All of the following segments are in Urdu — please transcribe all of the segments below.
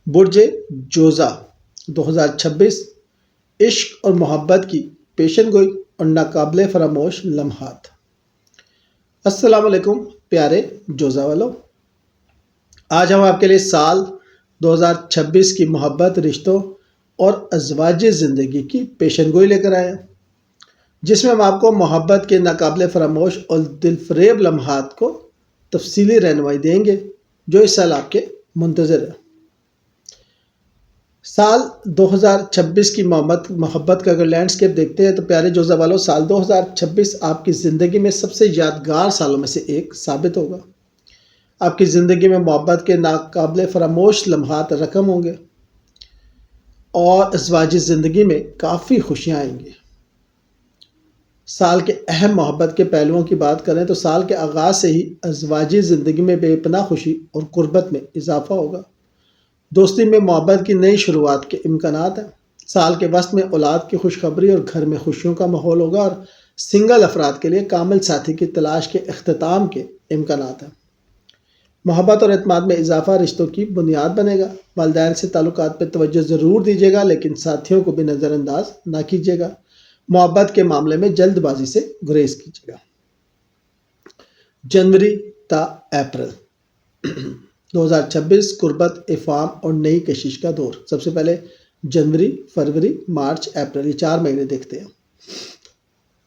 برج جوزا 2026 عشق اور محبت کی پیشن گوئی اور ناقابل فراموش لمحات۔ السلام علیکم پیارے جوزا والوں، آج ہم آپ کے لیے سال 2026 کی محبت، رشتوں اور ازواج زندگی کی پیشن گوئی لے کر آئے ہیں، جس میں ہم آپ کو محبت کے ناقابل فراموش اور دل فریب لمحات کو تفصیلی رہنمائی دیں گے جو اس سال آپ کے منتظر ہیں۔ سال 2026 کی محبت کا اگر لینڈسکیپ دیکھتے ہیں تو پیارے جوزا والوں، سال 2026 آپ کی زندگی میں سب سے یادگار سالوں میں سے ایک ثابت ہوگا۔ آپ کی زندگی میں محبت کے ناقابل فراموش لمحات رقم ہوں گے اور ازواجی زندگی میں کافی خوشیاں آئیں گی۔ سال کے اہم محبت کے پہلوؤں کی بات کریں تو سال کے آغاز سے ہی ازواجی زندگی میں بے پناہ خوشی اور قربت میں اضافہ ہوگا۔ دوستی میں محبت کی نئی شروعات کے امکانات ہیں۔ سال کے وسط میں اولاد کی خوشخبری اور گھر میں خوشیوں کا ماحول ہوگا اور سنگل افراد کے لیے کامل ساتھی کی تلاش کے اختتام کے امکانات ہیں۔ محبت اور اعتماد میں اضافہ رشتوں کی بنیاد بنے گا۔ والدین سے تعلقات پہ توجہ ضرور دیجیے گا، لیکن ساتھیوں کو بھی نظر انداز نہ کیجیے گا۔ محبت کے معاملے میں جلد بازی سے گریز کیجیے گا۔ جنوری تا اپریل 2026 قربت، افہام اور نئی کشش کا دور۔ سب سے پہلے جنوری، فروری، مارچ، اپریل، یہ 4 مہینے دیکھتے ہیں۔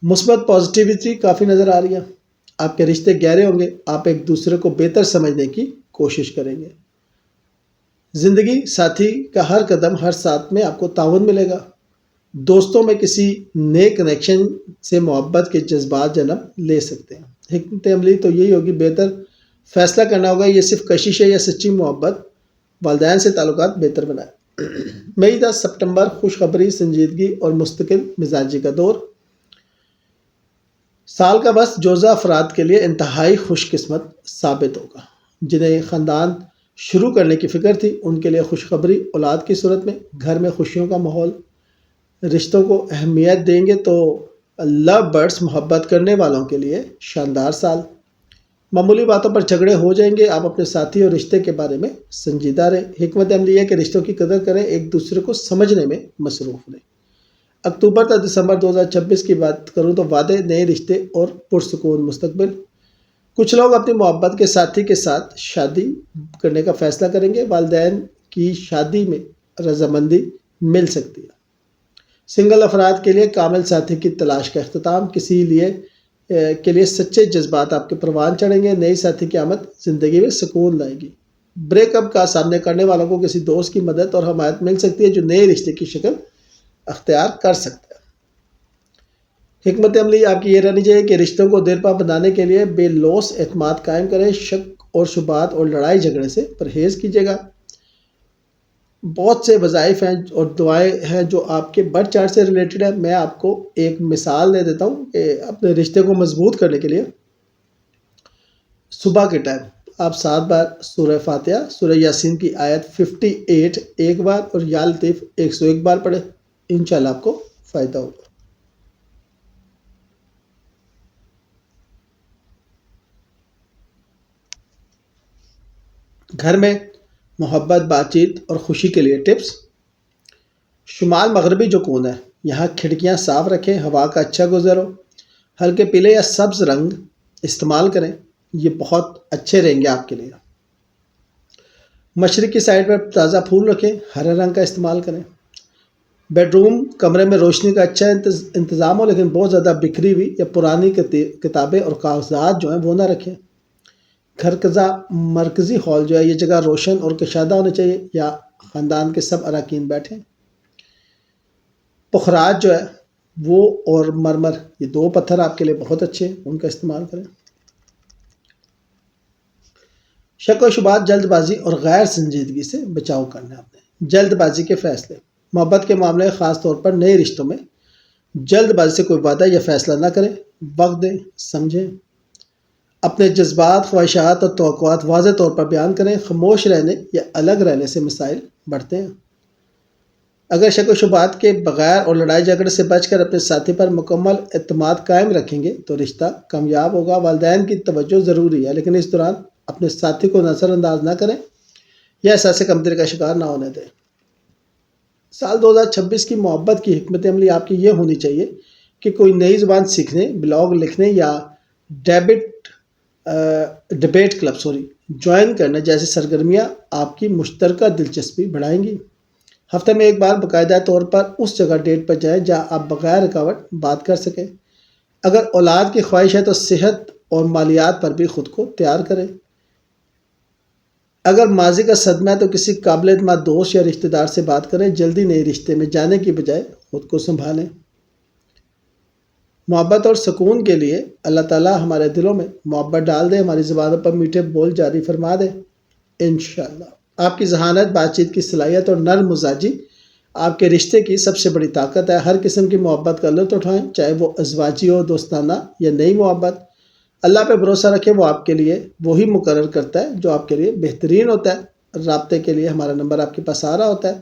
مثبت پازیٹیوٹی کافی نظر آ رہی ہے۔ آپ کے رشتے گہرے ہوں گے، آپ ایک دوسرے کو بہتر سمجھنے کی کوشش کریں گے۔ زندگی ساتھی کا ہر قدم، ہر ساتھ میں آپ کو تعاون ملے گا۔ دوستوں میں کسی نئے کنیکشن سے محبت کے جذبات جنم لے سکتے ہیں۔ حکمت عملی تو یہی ہوگی، بہتر فیصلہ کرنا ہوگا، یہ صرف کشش ہے یا سچی محبت۔ والدین سے تعلقات بہتر بنائیں۔ مئی تا ستمبر خوشخبری، سنجیدگی اور مستقل مزاجی کا دور۔ سال کا وسط جوزا افراد کے لیے انتہائی خوش قسمت ثابت ہوگا۔ جنہیں خاندان شروع کرنے کی فکر تھی ان کے لیے خوشخبری اولاد کی صورت میں، گھر میں خوشیوں کا ماحول۔ رشتوں کو اہمیت دیں گے تو لو برڈز، محبت کرنے والوں کے لیے شاندار سال۔ معمولی باتوں پر جھگڑے ہو جائیں گے، آپ اپنے ساتھی اور رشتے کے بارے میں سنجیدہ رہیں۔ حکمت عملی ہے کہ رشتوں کی قدر کریں، ایک دوسرے کو سمجھنے میں مصروف رہیں۔ اکتوبر تا دسمبر 2026 کی بات کروں تو وعدے، نئے رشتے اور پرسکون مستقبل۔ کچھ لوگ اپنی محبت کے ساتھی کے ساتھ شادی کرنے کا فیصلہ کریں گے۔ والدین کی شادی میں رضامندی مل سکتی ہے۔ سنگل افراد کے لیے کامل ساتھی کی تلاش کا اختتام۔ کسی کے لیے سچے جذبات آپ کے پروان چڑھیں گے۔ نئی ساتھی کی آمد زندگی میں سکون لائے گی۔ بریک اپ کا سامنا کرنے والوں کو کسی دوست کی مدد اور حمایت مل سکتی ہے جو نئے رشتے کی شکل اختیار کر سکتا ہے۔ حکمت عملی آپ کی یہ رہنی چاہیے کہ رشتوں کو دیرپا بنانے کے لیے بے لوث اعتماد قائم کریں۔ شک اور شبہات اور لڑائی جھگڑے سے پرہیز کیجیے گا۔ بہت سے وظائف ہیں اور دعائیں ہیں جو آپ کے برتھ چارٹ سے ریلیٹڈ ہیں۔ میں آپ کو ایک مثال دے دیتا ہوں کہ اپنے رشتے کو مضبوط کرنے کے لیے صبح کے ٹائم آپ 7 بار سورہ فاتحہ، سورہ یاسین کی آیت 58 ایک بار اور یا لطیف 101 بار پڑھیں۔ انشاءاللہ آپ کو فائدہ ہوگا۔ گھر میں محبت، بات چیت اور خوشی کے لیے ٹپس۔ شمال مغربی جو کونا ہے، یہاں کھڑکیاں صاف رکھیں، ہوا کا اچھا گزر ہو۔ ہلکے پیلے یا سبز رنگ استعمال کریں، یہ بہت اچھے رہیں گے آپ کے لیے۔ مشرق کی سائڈ پر تازہ پھول رکھیں، ہرے رنگ کا استعمال کریں۔ بیڈ روم کمرے میں روشنی کا اچھا انتظام ہو، لیکن بہت زیادہ بکھری ہوئی یا پرانی کتابیں اور کاغذات جو ہیں وہ نہ رکھیں۔ گھر کا مرکزی ہال جو ہے، یہ جگہ روشن اور کشادہ ہونی چاہیے، یا خاندان کے سب اراکین بیٹھیں۔ پخراج جو ہے وہ اور مرمر، یہ 2 پتھر آپ کے لیے بہت اچھے ہیں، ان کا استعمال کریں۔ شک و شبہات، جلد بازی اور غیر سنجیدگی سے بچاؤ کرنا ہے آپ نے۔ جلد بازی کے فیصلے، محبت کے معاملے خاص طور پر نئے رشتوں میں جلد بازی سے کوئی وعدہ یا فیصلہ نہ کریں، وقت دیں، سمجھیں۔ اپنے جذبات، خواہشات اور توقعات واضح طور پر بیان کریں۔ خاموش رہنے یا الگ رہنے سے مسائل بڑھتے ہیں۔ اگر شک و شبہات کے بغیر اور لڑائی جھگڑے سے بچ کر اپنے ساتھی پر مکمل اعتماد قائم رکھیں گے تو رشتہ کامیاب ہوگا۔ والدین کی توجہ ضروری ہے، لیکن اس دوران اپنے ساتھی کو نظر انداز نہ کریں۔ یا احساس کمتری کا شکار نہ ہونے دیں۔ سال 2026 کی محبت کی حکمت عملی آپ کی یہ ہونی چاہیے کہ کوئی نئی زبان سیکھنے، بلاگ لکھنے یا ڈبیٹ کلب جوائن کرنے جیسی سرگرمیاں آپ کی مشترکہ دلچسپی بڑھائیں گی۔ ہفتے میں ایک بار باقاعدہ طور پر اس جگہ ڈیٹ پر جائیں جہاں آپ بغیر رکاوٹ بات کر سکیں۔ اگر اولاد کی خواہش ہے تو صحت اور مالیات پر بھی خود کو تیار کریں۔ اگر ماضی کا صدمہ ہے تو کسی قابل اعتماد دوست یا رشتہ دار سے بات کریں۔ جلدی نئے رشتے میں جانے کی بجائے خود کو سنبھالیں۔ محبت اور سکون کے لیے اللہ تعالیٰ ہمارے دلوں میں محبت ڈال دے، ہماری زبانوں پر میٹھے بول جاری فرما دے انشاءاللہ۔ آپ کی ذہانت، بات چیت کی صلاحیت اور نرم مزاجی آپ کے رشتے کی سب سے بڑی طاقت ہے۔ ہر قسم کی محبت کا لطف اٹھائیں، چاہے وہ ازواجی ہو، دوستانہ یا نئی محبت۔ اللہ پہ بھروسہ رکھیں، وہ آپ کے لیے وہی مقرر کرتا ہے جو آپ کے لیے بہترین ہوتا ہے۔ رابطے کے لیے ہمارا نمبر آپ کے پاس آ رہا ہوتا ہے۔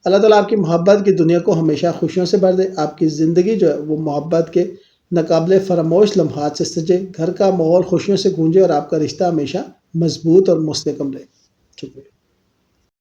اللہ تعالیٰ آپ کی محبت کی دنیا کو ہمیشہ خوشیوں سے بھر دے۔ آپ کی زندگی جو ہے وہ محبت کے ناقابل فراموش لمحات سے سجے، گھر کا ماحول خوشیوں سے گونجے اور آپ کا رشتہ ہمیشہ مضبوط اور مستحکم رہے۔ شکریہ۔